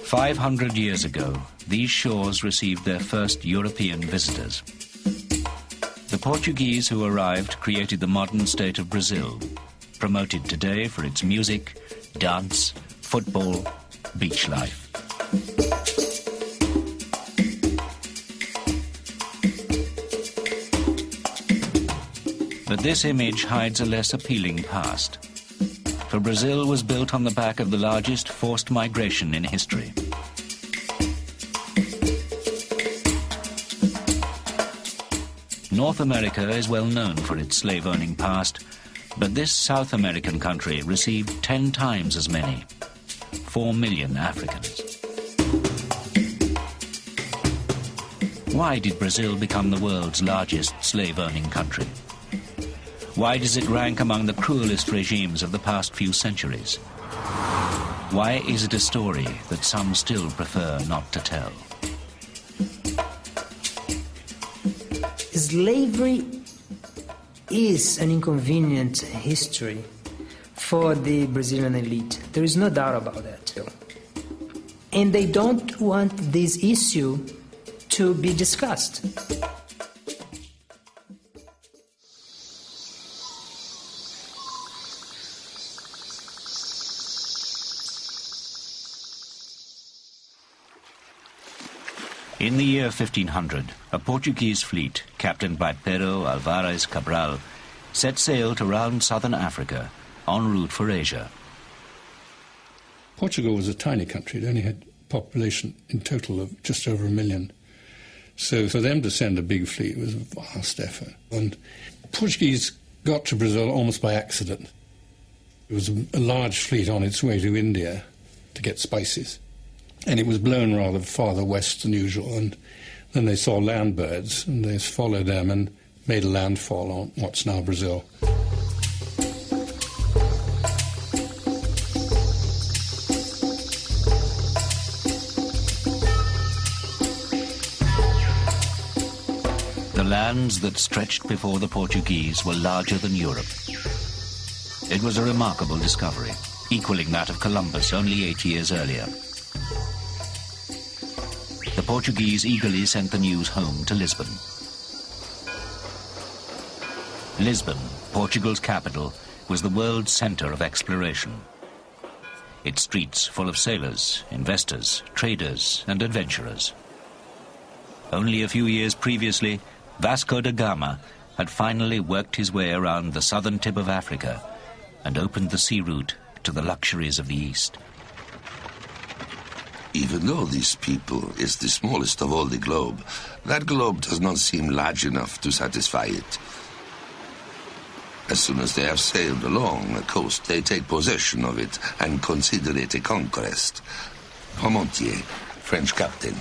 500 years ago, these shores received their first European visitors. The Portuguese who arrived created the modern state of Brazil, promoted today for its music, dance, football, beach life. But this image hides a less appealing past. For Brazil was built on the back of the largest forced migration in history. North America is well known for its slave-owning past, but this South American country received 10 times as many, 4 million Africans. Why did Brazil become the world's largest slave-owning country? Why does it rank among the cruelest regimes of the past few centuries? Why is it a story that some still prefer not to tell? Slavery is an inconvenient history for the Brazilian elite. There is no doubt about that. And they don't want this issue to be discussed. In the year 1500, a Portuguese fleet, captained by Pero Alvarez Cabral, set sail to round southern Africa, en route for Asia. Portugal was a tiny country. It only had a population in total of just over 1 million. So for them to send a big fleet was a vast effort. And Portuguese got to Brazil almost by accident. It was a large fleet on its way to India to get spices. And it was blown rather farther west than usual, and then they saw land birds, and they followed them and made a landfall on what's now Brazil. The lands that stretched before the Portuguese were larger than Europe. It was a remarkable discovery, equaling that of Columbus only 8 years earlier. The Portuguese eagerly sent the news home to Lisbon. Lisbon, Portugal's capital, was the world's center of exploration. Its streets full of sailors, investors, traders, and adventurers. Only a few years previously, Vasco da Gama had finally worked his way around the southern tip of Africa and opened the sea route to the luxuries of the East. Even though this people is the smallest of all the globe, that globe does not seem large enough to satisfy it. As soon as they have sailed along the coast, they take possession of it and consider it a conquest. Parmentier, French captain.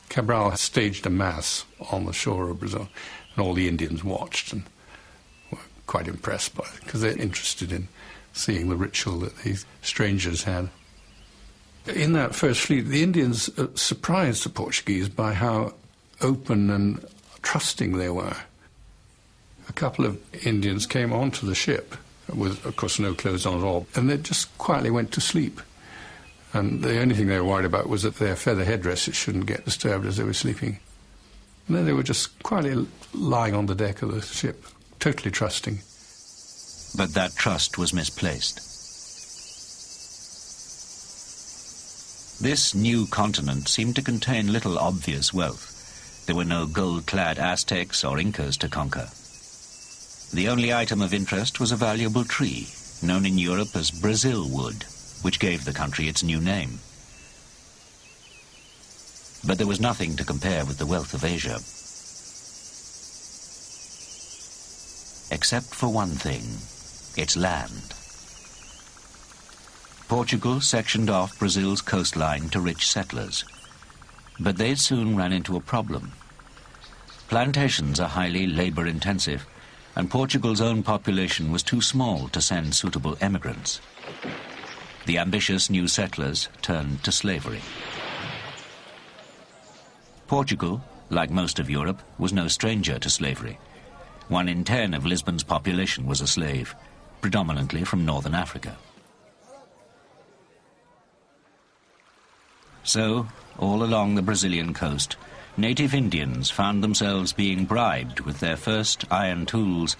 Cabral staged a mass on the shore of Brazil, and all the Indians watched and were quite impressed by it, because they're interested in seeing the ritual that these strangers had. In that first fleet, the Indians surprised the Portuguese by how open and trusting they were. A couple of Indians came onto the ship with, of course, no clothes on at all, and they just quietly went to sleep. And the only thing they were worried about was that their feather headdresses shouldn't get disturbed as they were sleeping. And then they were just quietly lying on the deck of the ship, totally trusting. But that trust was misplaced. This new continent seemed to contain little obvious wealth. There were no gold-clad Aztecs or Incas to conquer. The only item of interest was a valuable tree, known in Europe as Brazil wood, which gave the country its new name. But there was nothing to compare with the wealth of Asia. Except for one thing, its land. Portugal sectioned off Brazil's coastline to rich settlers, but they soon ran into a problem. Plantations are highly labor-intensive, and Portugal's own population was too small to send suitable emigrants. The ambitious new settlers turned to slavery. Portugal, like most of Europe, was no stranger to slavery. 1 in 10 of Lisbon's population was a slave, predominantly from northern Africa. So, all along the Brazilian coast, native Indians found themselves being bribed with their first iron tools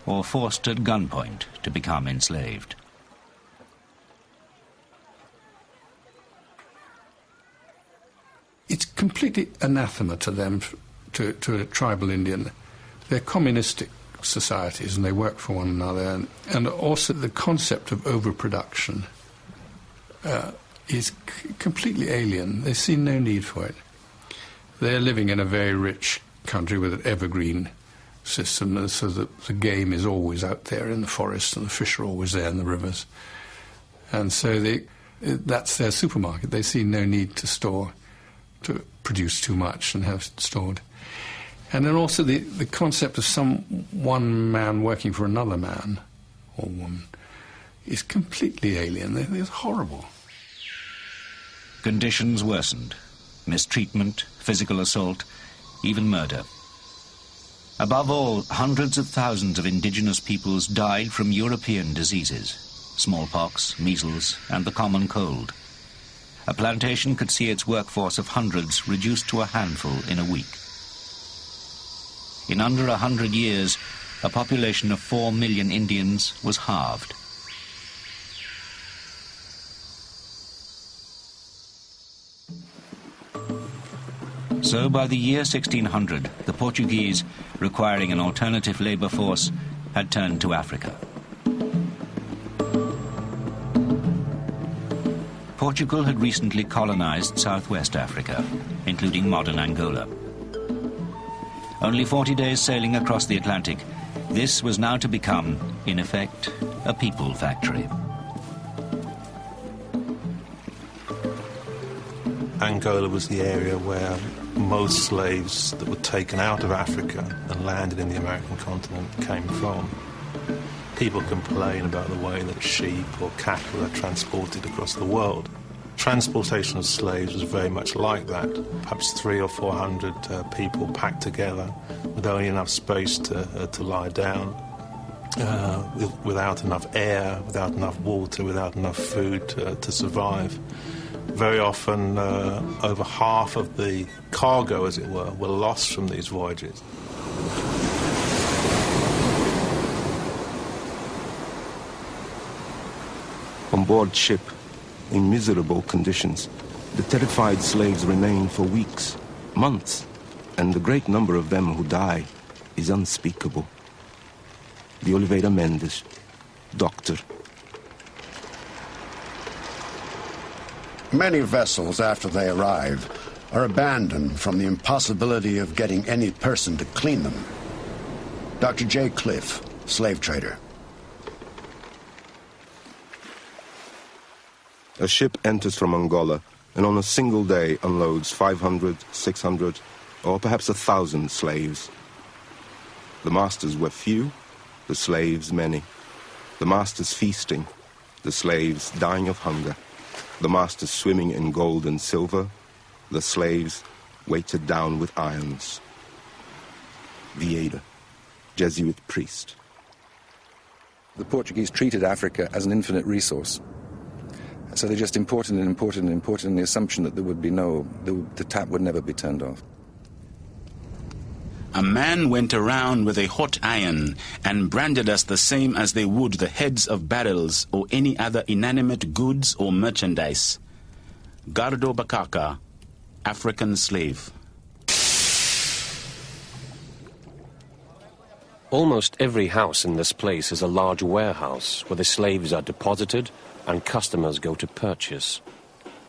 or forced at gunpoint to become enslaved. It's completely anathema to them, to a tribal Indian. They're communistic societies and they work for one another, and also the concept of overproduction is completely alien. They see no need for it. They're living in a very rich country with an evergreen system, so that the game is always out there in the forest and the fish are always there in the rivers. And so that's their supermarket. They see no need to produce too much and have it stored. And then also the concept of one man working for another man or woman is completely alien. It's horrible. Conditions worsened. Mistreatment, physical assault, even murder. Above all, hundreds of thousands of indigenous peoples died from European diseases, smallpox, measles, and the common cold. A plantation could see its workforce of hundreds reduced to a handful in a week. In under 100 years, a population of 4 million Indians was halved. So by the year 1600, the Portuguese, requiring an alternative labour force, had turned to Africa. Portugal had recently colonized southwest Africa, including modern Angola. Only 40 days sailing across the Atlantic, this was now to become, in effect, a people factory. Angola was the area where most slaves that were taken out of Africa and landed in the American continent came from. People complain about the way that sheep or cattle are transported across the world. Transportation of slaves was very much like that. Perhaps 300 or 400 people packed together with only enough space to lie down, without enough air, without enough water, without enough food to survive. Very often, over half of the cargo, as it were lost from these voyages. On board ship, in miserable conditions, the terrified slaves remain for weeks, months, and the great number of them who die is unspeakable. The Oliveira Mendes, doctor. Many vessels, after they arrive, are abandoned from the impossibility of getting any person to clean them. Dr. J. Cliff, slave trader. A ship enters from Angola and on a single day unloads 500, 600, or perhaps 1,000 slaves. The masters were few, the slaves many. The masters feasting, the slaves dying of hunger. The masters swimming in gold and silver, the slaves weighted down with irons. Vieira, Jesuit priest. The Portuguese treated Africa as an infinite resource. So they just imported and imported and imported in the assumption that there would be the tap would never be turned off. A man went around with a hot iron and branded us the same as they would the heads of barrels or any other inanimate goods or merchandise. Gardo Bakaka, African slave. Almost every house in this place is a large warehouse where the slaves are deposited and customers go to purchase.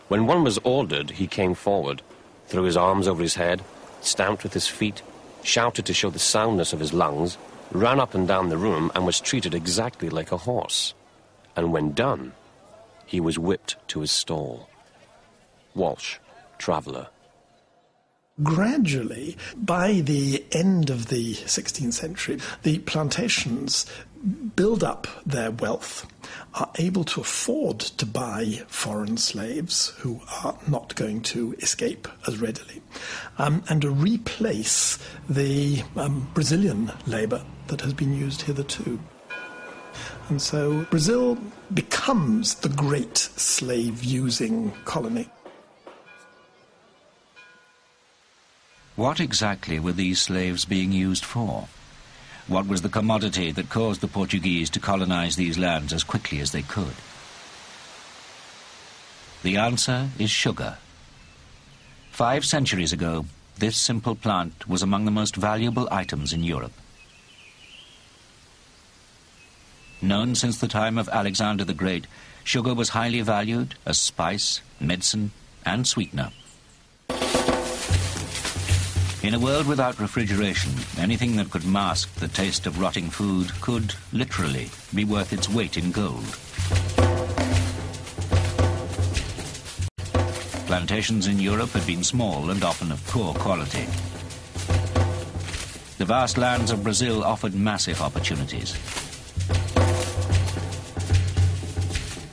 When one was ordered, he came forward, threw his arms over his head, stamped with his feet, shouted to show the soundness of his lungs, ran up and down the room and was treated exactly like a horse. And when done, he was whipped to his stall. Walsh, traveller. Gradually, by the end of the 16th century, the plantations build up their wealth, are able to afford to buy foreign slaves who are not going to escape as readily, and to replace the Brazilian labour that has been used hitherto. And so Brazil becomes the great slave-using colony. What exactly were these slaves being used for? What was the commodity that caused the Portuguese to colonize these lands as quickly as they could? The answer is sugar. 5 centuries ago, this simple plant was among the most valuable items in Europe. Known since the time of Alexander the Great, sugar was highly valued as spice, medicine, and sweetener. In a world without refrigeration, anything that could mask the taste of rotting food could, literally, be worth its weight in gold. Plantations in Europe had been small and often of poor quality. The vast lands of Brazil offered massive opportunities.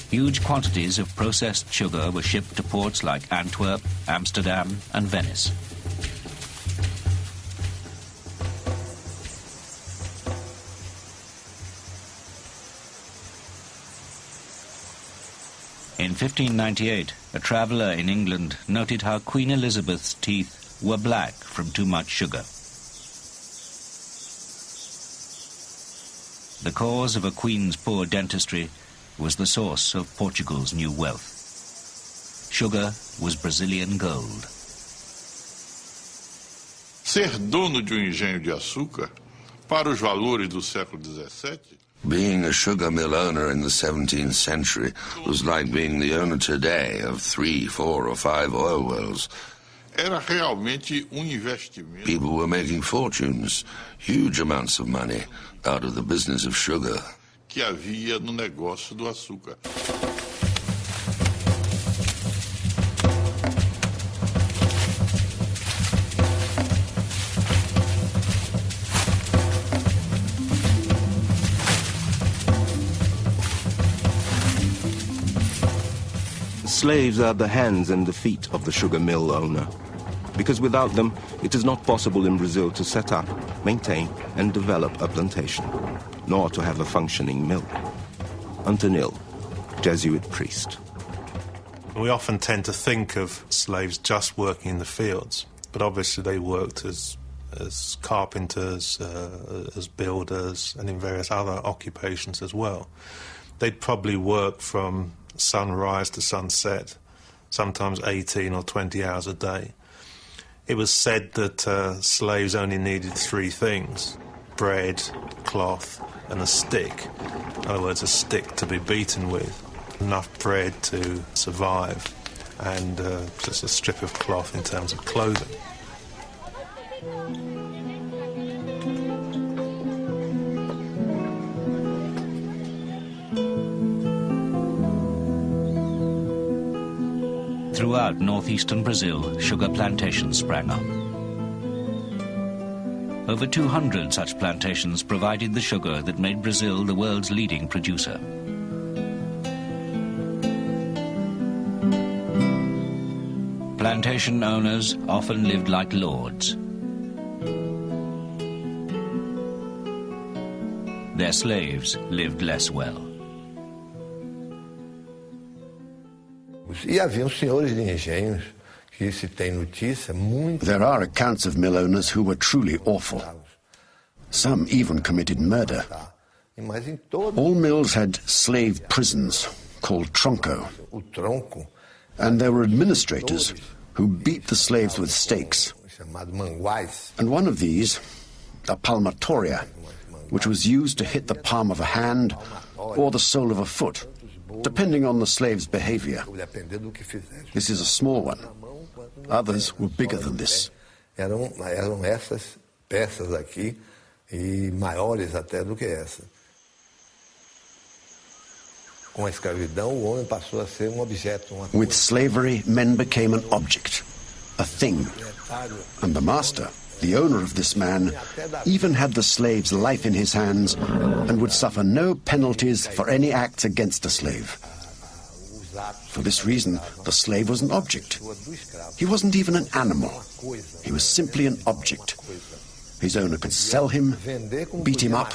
Huge quantities of processed sugar were shipped to ports like Antwerp, Amsterdam, and Venice. In 1598, a traveller in England noted how Queen Elizabeth's teeth were black from too much sugar. The cause of a queen's poor dentistry was the source of Portugal's new wealth. Sugar was Brazilian gold. Ser dono de engenho de açúcar, para os valores do século XVII, being a sugar mill owner in the 17th century was like being the owner today of 3, 4, or 5 oil wells. Era realmente investimento. People were making fortunes, huge amounts of money, out of the business of sugar. Que havia no negócio do açúcar. Slaves are the hands and the feet of the sugar mill owner, because without them, it is not possible in Brazil to set up, maintain, and develop a plantation, nor to have a functioning mill. Antonil, Jesuit priest. We often tend to think of slaves just working in the fields, but obviously they worked as carpenters, as builders, and in various other occupations as well. They'd probably work from sunrise to sunset, sometimes 18 or 20 hours a day. It was said that slaves only needed 3 things: bread, cloth, and a stick. In other words, a stick to be beaten with, enough bread to survive, and just a strip of cloth in terms of clothing. Throughout northeastern Brazil, sugar plantations sprang up. Over 200 such plantations provided the sugar that made Brazil the world's leading producer. Plantation owners often lived like lords. Their slaves lived less well. There are accounts of mill owners who were truly awful. Some even committed murder. All mills had slave prisons called tronco, and there were administrators who beat the slaves with stakes. And one of these, a palmatoria, which was used to hit the palm of a hand or the sole of a foot, depending on the slave's behavior. This is a small one. Others were bigger than this. Eram essas peças aqui e maiores até do que essa. Com a escravidão, o homem passou a ser objeto, uma coisa. With slavery, men became an object, a thing. And the master, the owner of this man, even had the slave's life in his hands and would suffer no penalties for any acts against a slave. For this reason, the slave was an object. He wasn't even an animal. He was simply an object. His owner could sell him, beat him up,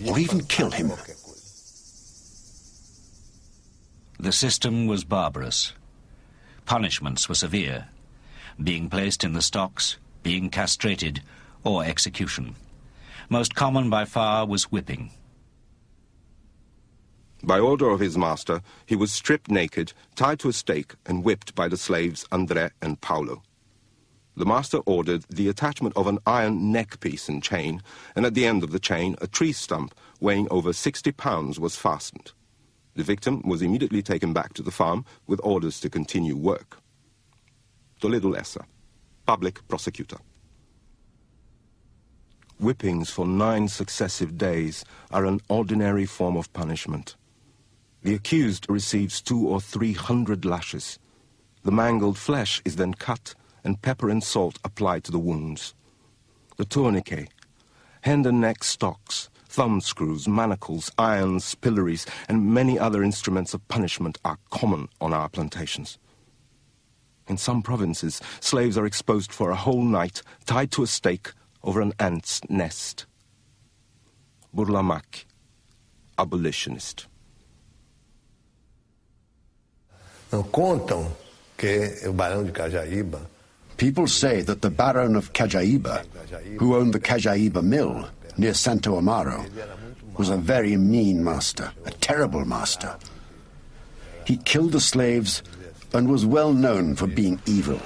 or even kill him. The system was barbarous. Punishments were severe, being placed in the stocks, being castrated, or execution. Most common by far was whipping. By order of his master, he was stripped naked, tied to a stake, and whipped by the slaves André and Paulo. The master ordered the attachment of an iron neck piece and chain, and at the end of the chain, a tree stump weighing over 60 pounds was fastened. The victim was immediately taken back to the farm with orders to continue work. Toledo Lessa, public prosecutor. Whippings for 9 successive days are an ordinary form of punishment. The accused receives 200 or 300 lashes. The mangled flesh is then cut and pepper and salt applied to the wounds. The tourniquet, hand and neck stocks, thumb screws, manacles, irons, pillories, and many other instruments of punishment are common on our plantations. In some provinces, slaves are exposed for a whole night, tied to a stake over an ant's nest. Burlamac, abolitionist. People say that the Baron of Cajaíba, who owned the Cajaíba mill near Santo Amaro, was a very mean master, a terrible master. He killed the slaves and was well known for being evil.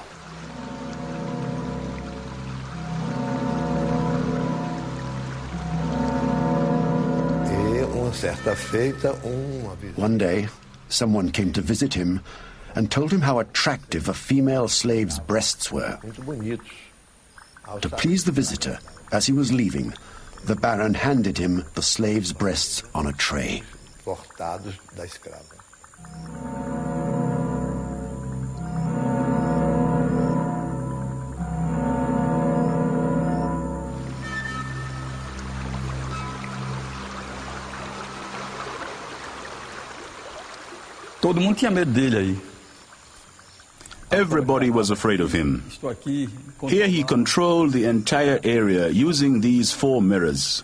One day, someone came to visit him and told him how attractive a female slave's breasts were. To please the visitor, as he was leaving, the Baron handed him the slave's breasts on a tray. Todo mundo tinha medo dele aí. Everybody was afraid of him. Here he controlled the entire area using these 4 mirrors.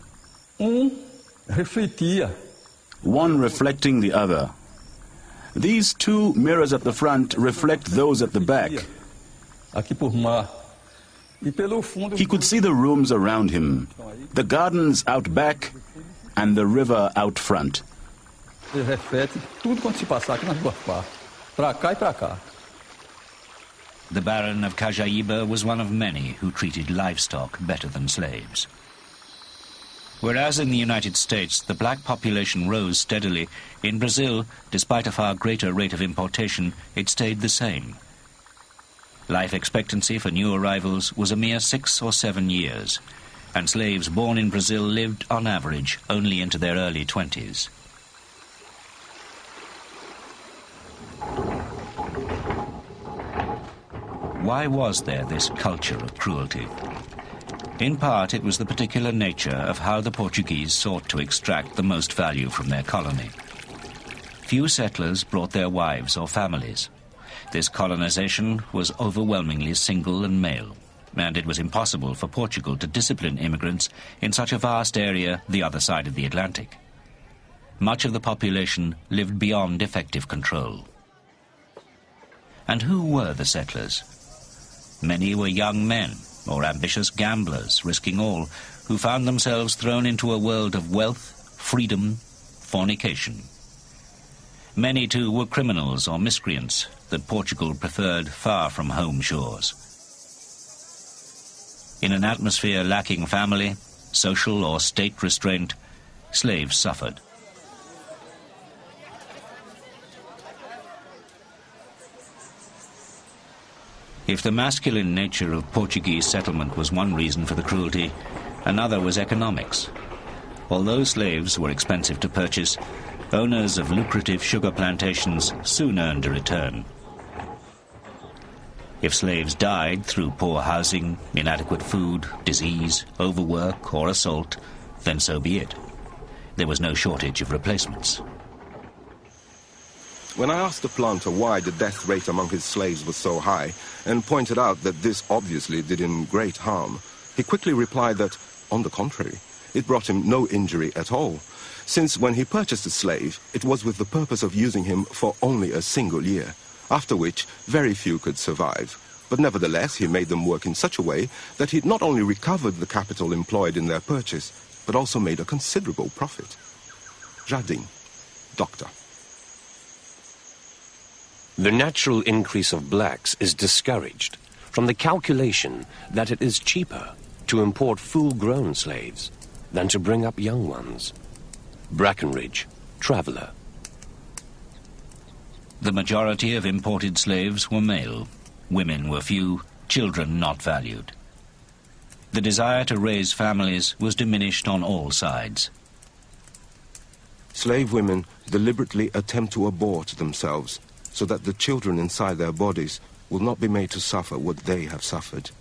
Refletia. One reflecting the other. These 2 mirrors at the front reflect those at the back. Aqui por mar. He could see the rooms around him, the gardens out back, and the river out front. Ele reflete tudo quanto se passar aqui nas duas partes, para cá e para cá. The Baron of Cajaíba was one of many who treated livestock better than slaves. Whereas in the United States the black population rose steadily, in Brazil, despite a far greater rate of importation, it stayed the same. Life expectancy for new arrivals was a mere 6 or 7 years, and slaves born in Brazil lived, on average, only into their early 20s. Why was there this culture of cruelty? In part, it was the particular nature of how the Portuguese sought to extract the most value from their colony. Few settlers brought their wives or families. This colonization was overwhelmingly single and male, and it was impossible for Portugal to discipline immigrants in such a vast area the other side of the Atlantic. Much of the population lived beyond effective control. And who were the settlers? Many were young men or ambitious gamblers, risking all, who found themselves thrown into a world of wealth, freedom, fornication. Many, too, were criminals or miscreants that Portugal preferred far from home shores. In an atmosphere lacking family, social or state restraint, slaves suffered. If the masculine nature of Portuguese settlement was one reason for the cruelty, another was economics. Although slaves were expensive to purchase, owners of lucrative sugar plantations soon earned a return. If slaves died through poor housing, inadequate food, disease, overwork, or assault, then so be it. There was no shortage of replacements. When I asked the planter why the death rate among his slaves was so high, and pointed out that this obviously did him great harm, he quickly replied that, on the contrary, it brought him no injury at all, since when he purchased a slave, it was with the purpose of using him for only a single year, after which very few could survive. But nevertheless, he made them work in such a way that he not only recovered the capital employed in their purchase, but also made a considerable profit. Jardin, doctor. The natural increase of blacks is discouraged from the calculation that it is cheaper to import full-grown slaves than to bring up young ones. Brackenridge, Traveller. The majority of imported slaves were male. Women were few, children not valued. The desire to raise families was diminished on all sides. Slave women deliberately attempt to abort themselves so that the children inside their bodies will not be made to suffer what they have suffered.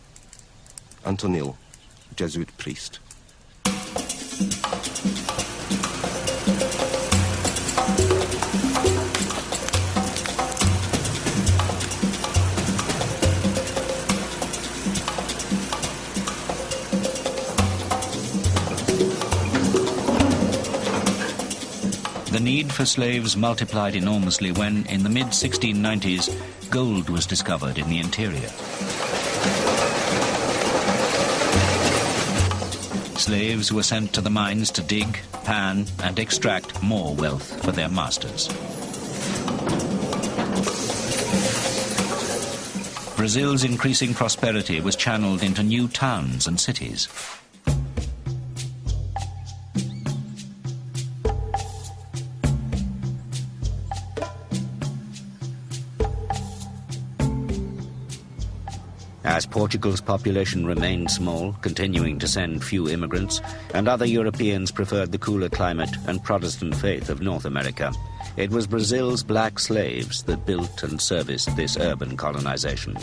Antonil, Jesuit priest. The need for slaves multiplied enormously when, in the mid-1690s, gold was discovered in the interior. Slaves were sent to the mines to dig, pan, and extract more wealth for their masters. Brazil's increasing prosperity was channeled into new towns and cities. As Portugal's population remained small, continuing to send few immigrants, and other Europeans preferred the cooler climate and Protestant faith of North America, it was Brazil's black slaves that built and serviced this urban colonization.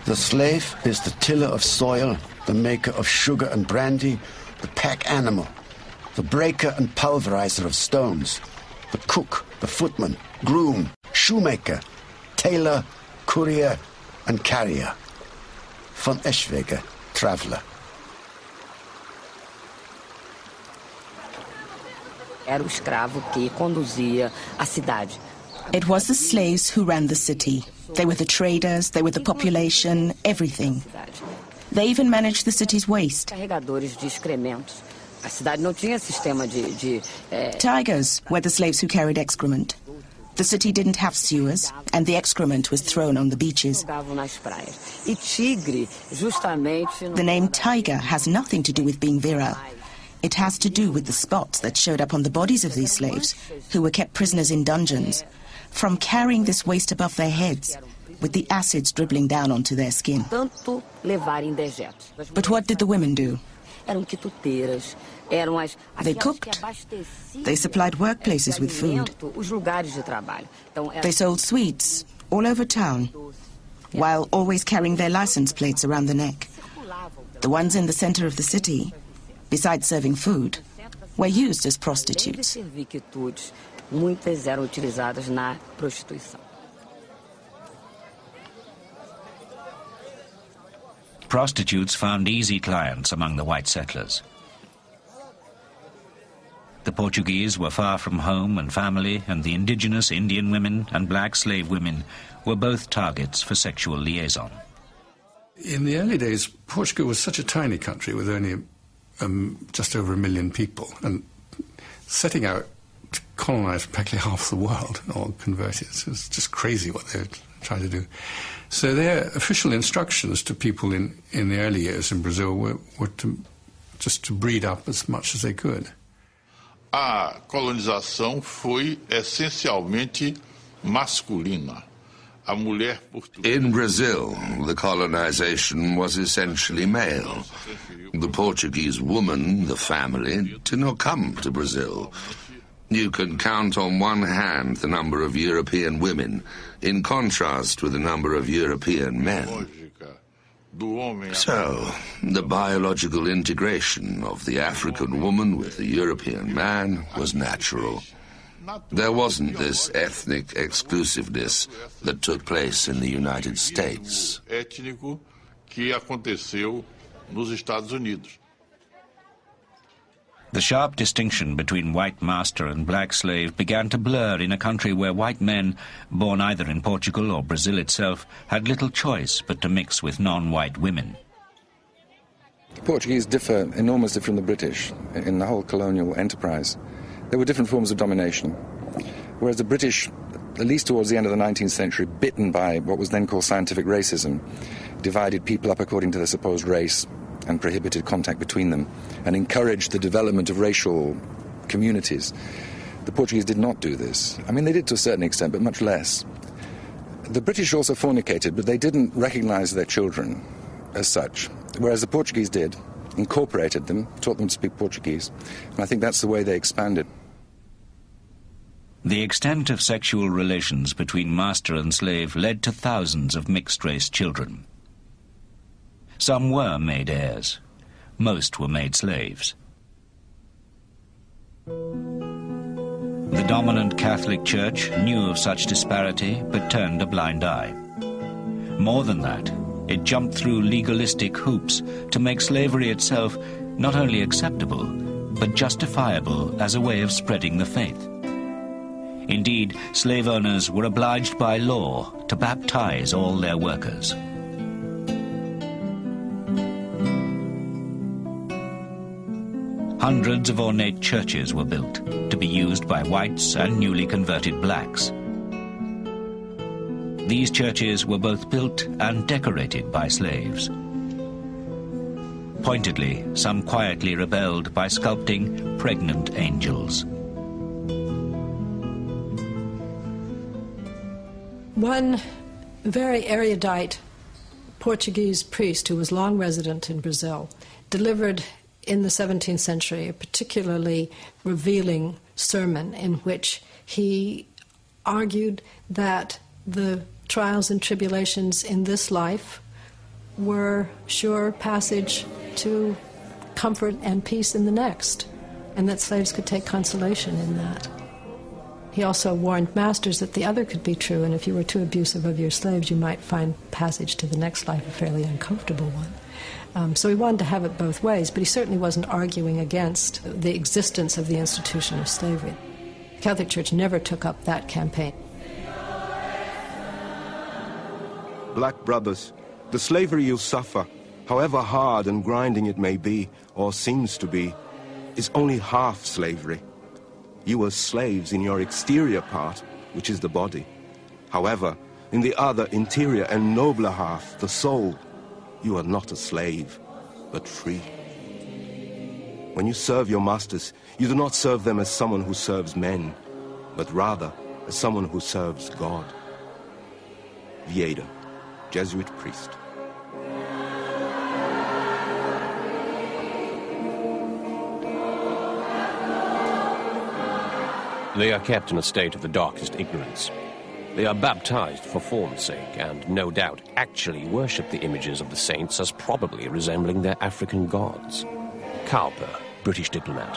The slave is the tiller of soil, the maker of sugar and brandy, the pack animal, the breaker and pulverizer of stones, the cook, the footman, groom, shoemaker, tailor, courier, and carrier. Von Eschwege, Traveller. Era o escravo que conduzia a cidade. It was the slaves who ran the city. They were the traders, they were the population, everything. They even managed the city's waste. Carregadores de excrementos. A cidade não tinha sistema Tigers were the slaves who carried excrement. The city didn't have sewers, and the excrement was thrown on the beaches. E tigre, justamente. The name tiger has nothing to do with being virile. It has to do with the spots that showed up on the bodies of these slaves, who were kept prisoners in dungeons, from carrying this waste above their heads, with the acids dribbling down onto their skin. But what did the women do? They cooked. They supplied workplaces with food. They sold sweets all over town, while always carrying their license plates around the neck. The ones in the center of the city, besides serving food, were used as prostitutes. Muitas eram utilizadas na prostituição. Prostitutes found easy clients among the white settlers. The Portuguese were far from home and family, and the indigenous Indian women and black slave women were both targets for sexual liaison. In the early days, Portugal was such a tiny country with only just over 1 million people, and setting out to colonize practically half the world or convert it. It was just crazy what they were trying to do. So their official instructions to people in the early years in Brazil were just to breed up as much as they could. A colonização foi essencialmente masculina. In Brazil, the colonization was essentially male. The Portuguese woman, the family, did not come to Brazil. You can count on one hand the number of European women, in contrast with the number of European men. So, the biological integration of the African woman with the European man was natural. There wasn't this ethnic exclusiveness that took place in the United States. The sharp distinction between white master and black slave began to blur in a country where white men, born either in Portugal or Brazil itself, had little choice but to mix with non-white women. The Portuguese differ enormously from the British in the whole colonial enterprise. There were different forms of domination, whereas the British, at least towards the end of the 19th century, bitten by what was then called scientific racism, divided people up according to their supposed race and prohibited contact between them, and encouraged the development of racial communities. The Portuguese did not do this. I mean, they did to a certain extent, but much less. The British also fornicated, but they didn't recognize their children as such, whereas the Portuguese did, incorporated them, taught them to speak Portuguese, and I think that's the way they expanded. The extent of sexual relations between master and slave led to thousands of mixed-race children. Some were made heirs. Most were made slaves. The dominant Catholic Church knew of such disparity but turned a blind eye. More than that, it jumped through legalistic hoops to make slavery itself not only acceptable but justifiable as a way of spreading the faith. Indeed, slave owners were obliged by law to baptize all their workers. Hundreds of ornate churches were built to be used by whites and newly converted blacks. These churches were both built and decorated by slaves. Pointedly, some quietly rebelled by sculpting pregnant angels. One very erudite Portuguese priest who was long resident in Brazil delivered in the 17th century a particularly revealing sermon in which he argued that the trials and tribulations in this life were sure passage to comfort and peace in the next, and that slaves could take consolation in that. He also warned masters that the other could be true, and if you were too abusive of your slaves, you might find passage to the next life a fairly uncomfortable one. So he wanted to have it both ways, but he certainly wasn't arguing against the existence of the institution of slavery. The Catholic Church never took up that campaign. Black brothers, the slavery you suffer, however hard and grinding it may be, or seems to be, is only half slavery. You are slaves in your exterior part, which is the body. However, in the other interior and nobler half, the soul, you are not a slave, but free. When you serve your masters, you do not serve them as someone who serves men, but rather as someone who serves God. Vieira, Jesuit priest. They are kept in a state of the darkest ignorance. They are baptized for form's sake, and no doubt actually worship the images of the saints as probably resembling their African gods. Cowper, British diplomat.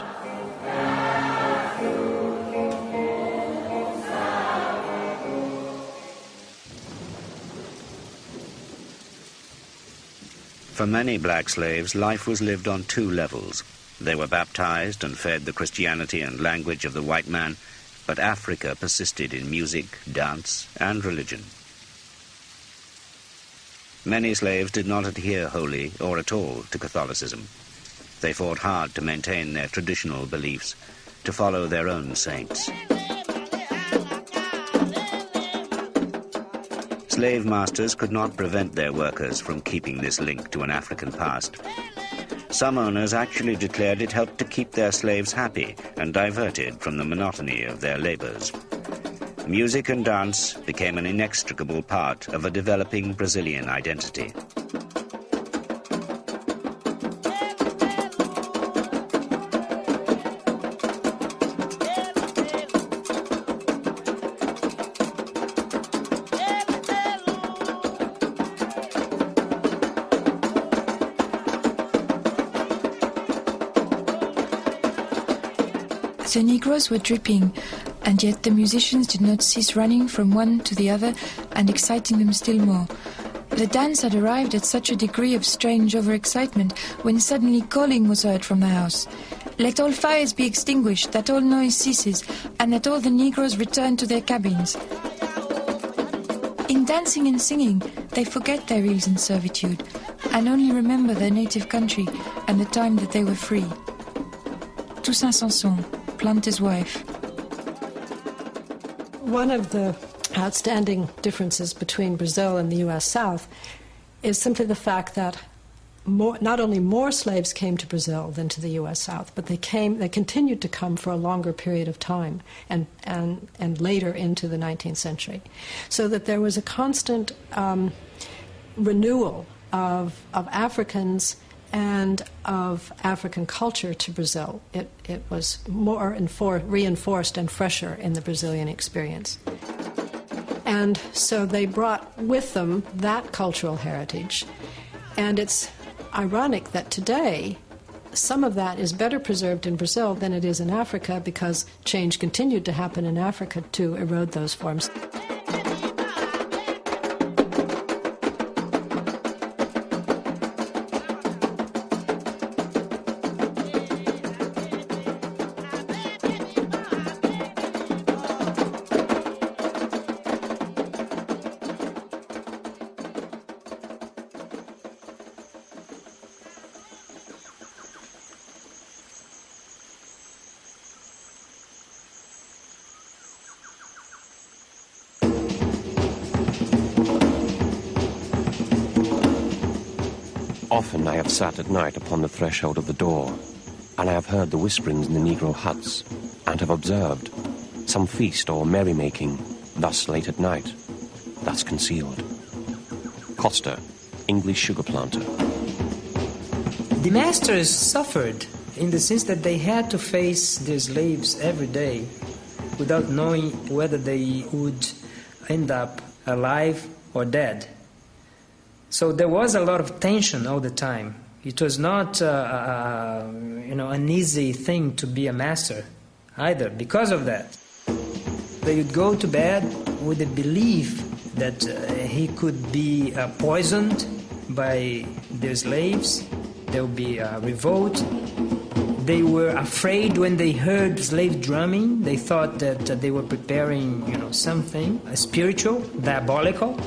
For many black slaves, life was lived on two levels. They were baptized and fed the Christianity and language of the white man, but Africa persisted in music, dance, and religion. Many slaves did not adhere wholly or at all to Catholicism. They fought hard to maintain their traditional beliefs, to follow their own saints. Slave masters could not prevent their workers from keeping this link to an African past. Some owners actually declared it helped to keep their slaves happy and diverted from the monotony of their labors. music and dance became an inextricable part of a developing Brazilian identity. The Negroes were dripping, and yet the musicians did not cease running from one to the other and exciting them still more. The dance had arrived at such a degree of strange overexcitement when suddenly calling was heard from the house. Let all fires be extinguished, that all noise ceases, and that all the Negroes return to their cabins. In dancing and singing, they forget their ills and servitude, and only remember their native country and the time that they were free. Toussaint Sanson, Planter's Wife. One of the outstanding differences between Brazil and the U.S. South is simply the fact that not only more slaves came to Brazil than to the U.S. South, but they continued to come for a longer period of time and later into the 19th century. So that there was a constant renewal of Africans and of African culture to Brazil. It was more reinforced and fresher in the Brazilian experience. And so they brought with them that cultural heritage. And it's ironic that today some of that is better preserved in Brazil than it is in Africa, because change continued to happen in Africa to erode those forms. Often I have sat at night upon the threshold of the door, and I have heard the whisperings in the Negro huts, and have observed some feast or merrymaking, thus late at night, thus concealed. Costa, English sugar planter. The masters suffered in the sense that they had to face their slaves every day without knowing whether they would end up alive or dead. So there was a lot of tension all the time. It was not an easy thing to be a master either because of that. They would go to bed with the belief that he could be poisoned by their slaves. There would be a revolt. They were afraid when they heard slave drumming. They thought that they were preparing, something spiritual, diabolical.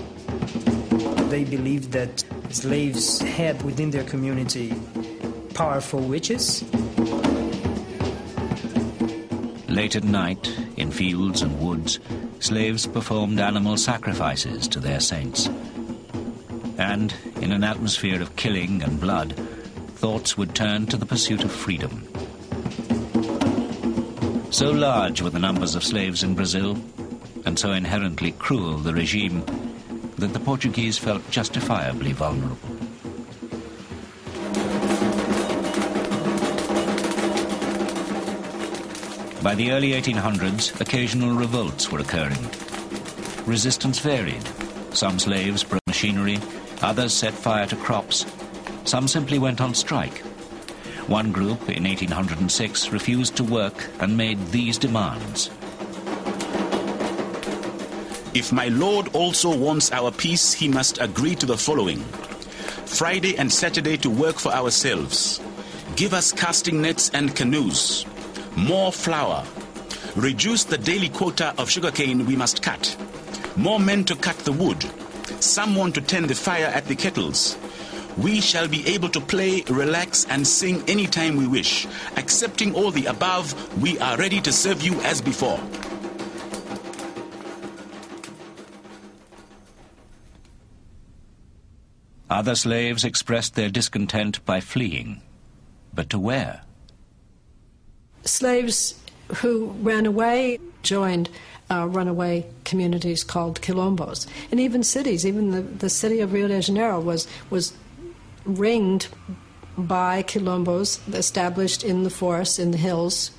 They believed that slaves had within their community powerful witches. Late at night, in fields and woods, slaves performed animal sacrifices to their saints. And in an atmosphere of killing and blood, thoughts would turn to the pursuit of freedom. So large were the numbers of slaves in Brazil, and so inherently cruel the regime, that the Portuguese felt justifiably vulnerable. By the early 1800s, occasional revolts were occurring. Resistance varied. Some slaves broke machinery, others set fire to crops, some simply went on strike. One group in 1806 refused to work and made these demands. If my lord also wants our peace, he must agree to the following. Friday and Saturday to work for ourselves. Give us casting nets and canoes. More flour. Reduce the daily quota of sugarcane we must cut. More men to cut the wood. Someone to tend the fire at the kettles. We shall be able to play, relax, and sing anytime we wish. Accepting all the above, we are ready to serve you as before. Other slaves expressed their discontent by fleeing. But to where? Slaves who ran away joined runaway communities called quilombos. And even cities, even the city of Rio de Janeiro was ringed by quilombos established in the forests, in the hills,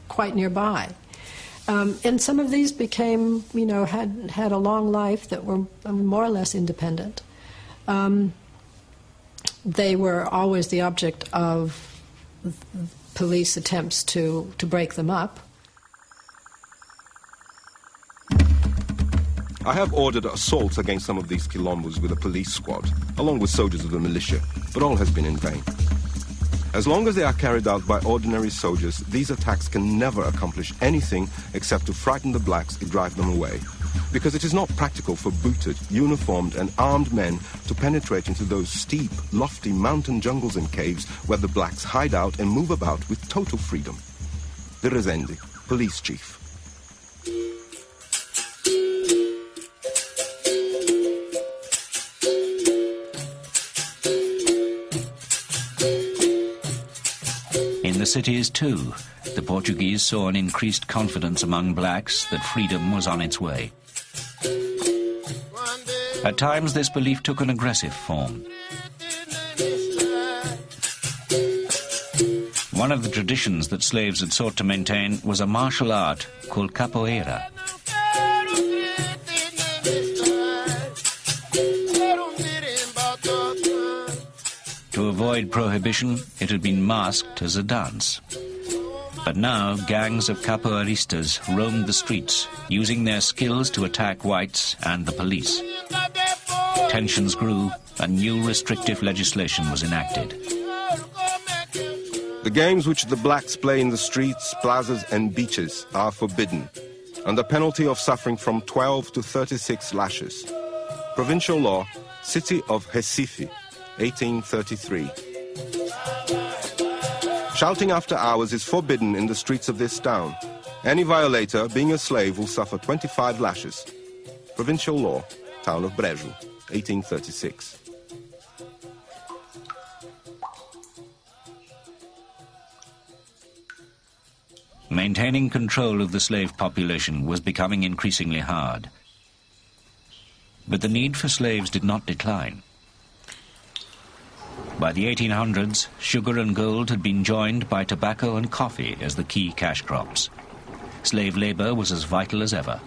quite nearby. And some of these became, had a long life that were more or less independent. They were always the object of police attempts to break them up. I have ordered assaults against some of these quilombos with a police squad, along with soldiers of the militia, but all has been in vain. As long as they are carried out by ordinary soldiers, these attacks can never accomplish anything except to frighten the blacks and drive them away, because it is not practical for booted, uniformed and armed men to penetrate into those steep, lofty mountain jungles and caves where the blacks hide out and move about with total freedom. De Rezende, police chief. In the cities, too, the Portuguese saw an increased confidence among blacks that freedom was on its way. At times, this belief took an aggressive form. One of the traditions that slaves had sought to maintain was a martial art called capoeira. To avoid prohibition, it had been masked as a dance. But now, gangs of capoeiristas roamed the streets, using their skills to attack whites and the police. Tensions grew, and new restrictive legislation was enacted. The games which the blacks play in the streets, plazas and beaches are forbidden, under penalty of suffering from 12 to 36 lashes. Provincial law, City of Recife, 1833. Shouting after hours is forbidden in the streets of this town. Any violator, being a slave, will suffer 25 lashes. Provincial law, town of Brasil, 1836. Maintaining control of the slave population was becoming increasingly hard. But the need for slaves did not decline. By the 1800s, sugar and gold had been joined by tobacco and coffee as the key cash crops. Slave labor was as vital as ever.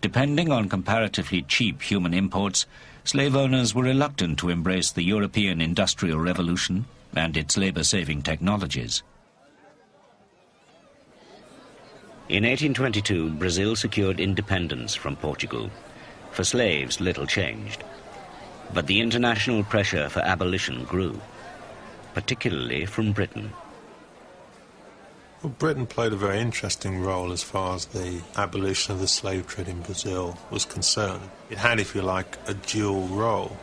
Depending on comparatively cheap human imports, slave owners were reluctant to embrace the European Industrial Revolution and its labor-saving technologies. In 1822, Brazil secured independence from Portugal. For slaves, little changed. But the international pressure for abolition grew, particularly from Britain. Well, Britain played a very interesting role as far as the abolition of the slave trade in Brazil was concerned. It had, if you like, a dual role.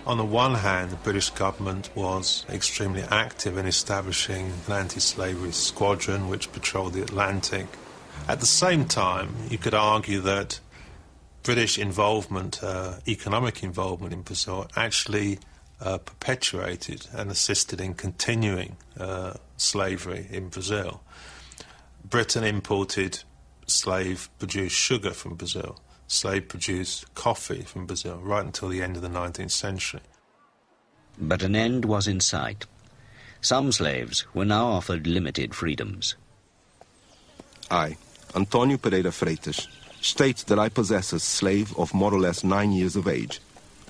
On the one hand, the British government was extremely active in establishing an anti-slavery squadron which patrolled the Atlantic. At the same time, you could argue that British involvement, economic involvement in Brazil, actually perpetuated and assisted in continuing slavery in Brazil. Britain imported slave-produced sugar from Brazil, slave-produced coffee from Brazil, right until the end of the 19th century. But an end was in sight. Some slaves were now offered limited freedoms. I, Antonio Pereira Freitas, state that I possess a slave of more or less 9 years of age,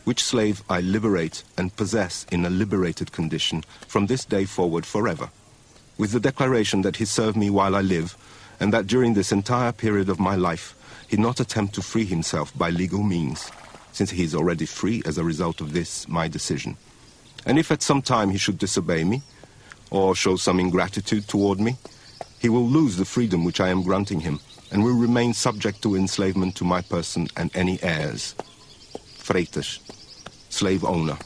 which slave I liberate and possess in a liberated condition from this day forward forever, with the declaration that he served me while I live, and that during this entire period of my life he not attempt to free himself by legal means, since he is already free as a result of this, my decision. And if at some time he should disobey me, or show some ingratitude toward me, he will lose the freedom which I am granting him, and will remain subject to enslavement to my person and any heirs. Freitas, slave owner.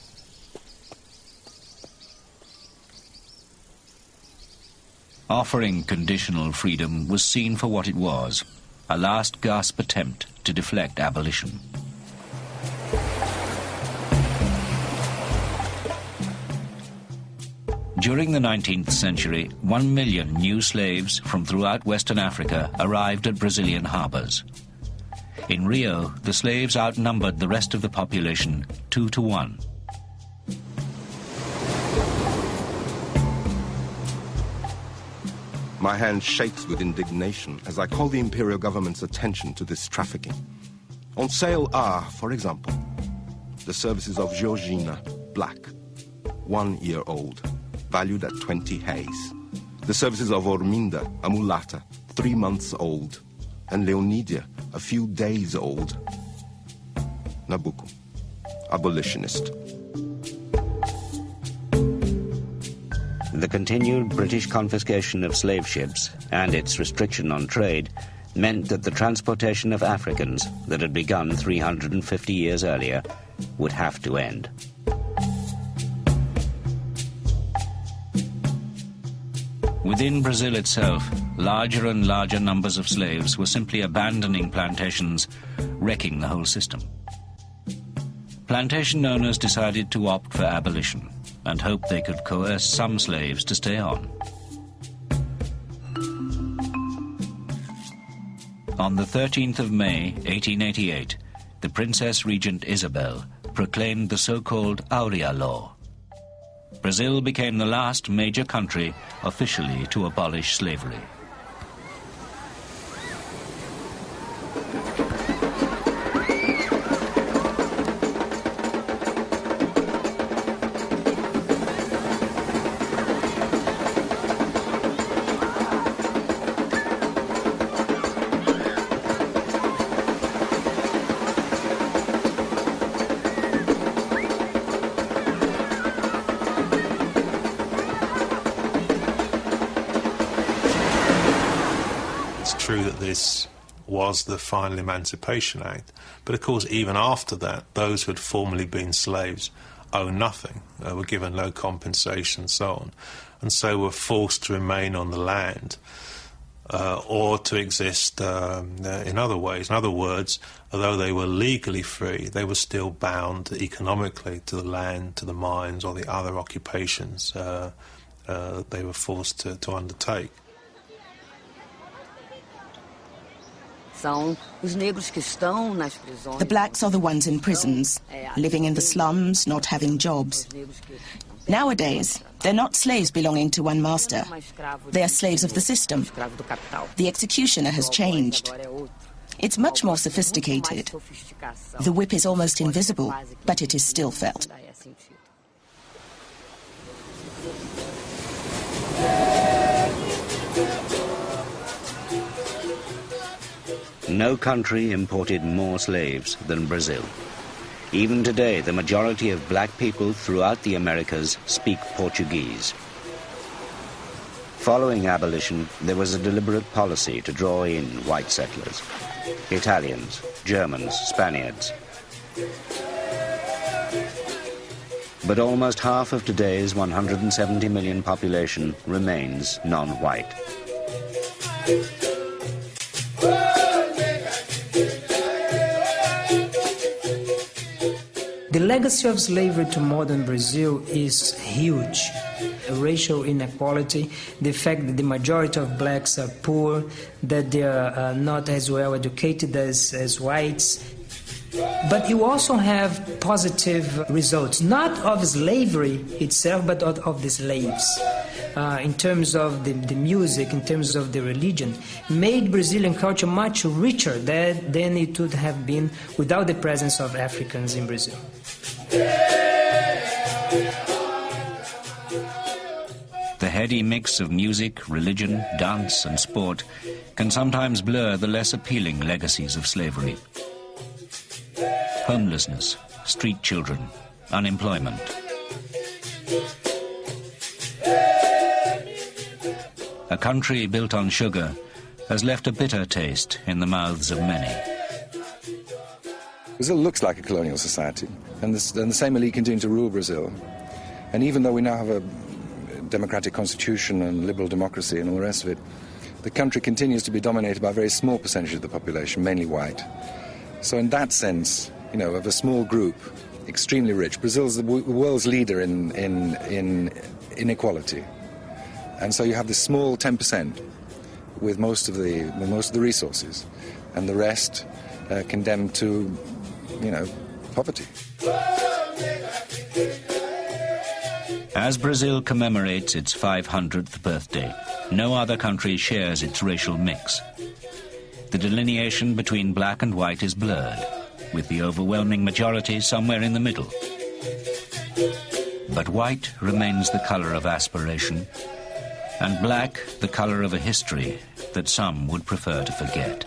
Offering conditional freedom was seen for what it was, a last gasp attempt to deflect abolition. During the 19th century, 1 million new slaves from throughout Western Africa arrived at Brazilian harbors. In Rio, the slaves outnumbered the rest of the population 2 to 1. My hand shakes with indignation as I call the imperial government's attention to this trafficking. On sale are, for example, the services of Georgina, black, 1 year old, valued at 20 reis. The services of Orminda, a mulatta, 3 months old, and Leonidia, a few days old. Nabucco, abolitionist. The continued British confiscation of slave ships and its restriction on trade meant that the transportation of Africans that had begun 350 years earlier would have to end. Within Brazil itself, larger and larger numbers of slaves were simply abandoning plantations, wrecking the whole system. Plantation owners decided to opt for abolition and hoped they could coerce some slaves to stay on. On the 13th of May, 1888, the Princess Regent Isabel proclaimed the so-called Aurea Law. Brazil became the last major country officially to abolish slavery. This was the final Emancipation Act, but of course even after that those who had formerly been slaves owned nothing, were given no compensation and so on, and so were forced to remain on the land or to exist in other ways. In other words, although they were legally free, they were still bound economically to the land, to the mines or the other occupations they were forced to undertake. The blacks are the ones in prisons, living in the slums, not having jobs. Nowadays, they're not slaves belonging to one master. They are slaves of the system. The executioner has changed. It's much more sophisticated. The whip is almost invisible, but it is still felt. No country imported more slaves than Brazil. Even today, the majority of black people throughout the Americas speak Portuguese. Following abolition, there was a deliberate policy to draw in white settlers, Italians, Germans, Spaniards. But almost half of today's 170 million population remains non-white. The legacy of slavery to modern Brazil is huge. Racial inequality, the fact that the majority of blacks are poor, that they are not as well educated as whites. But you also have positive results, not of slavery itself, but of the slaves. In terms of the music, in terms of the religion, made Brazilian culture much richer than it would have been without the presence of Africans in Brazil. The heady mix of music, religion, dance and sport can sometimes blur the less appealing legacies of slavery. Homelessness, street children, unemployment. A country built on sugar has left a bitter taste in the mouths of many. Brazil looks like a colonial society, and the same elite continue to rule Brazil. And even though we now have a democratic constitution and liberal democracy and all the rest of it, the country continues to be dominated by a very small percentage of the population, mainly white. So in that sense, you know, of a small group, extremely rich, Brazil's the world's leader in inequality. And so you have this small 10% with most of the resources, and the rest condemned to, poverty. As Brazil commemorates its 500th birthday, no other country shares its racial mix. The delineation between black and white is blurred, with the overwhelming majority somewhere in the middle. But white remains the color of aspiration, and black the color of a history that some would prefer to forget.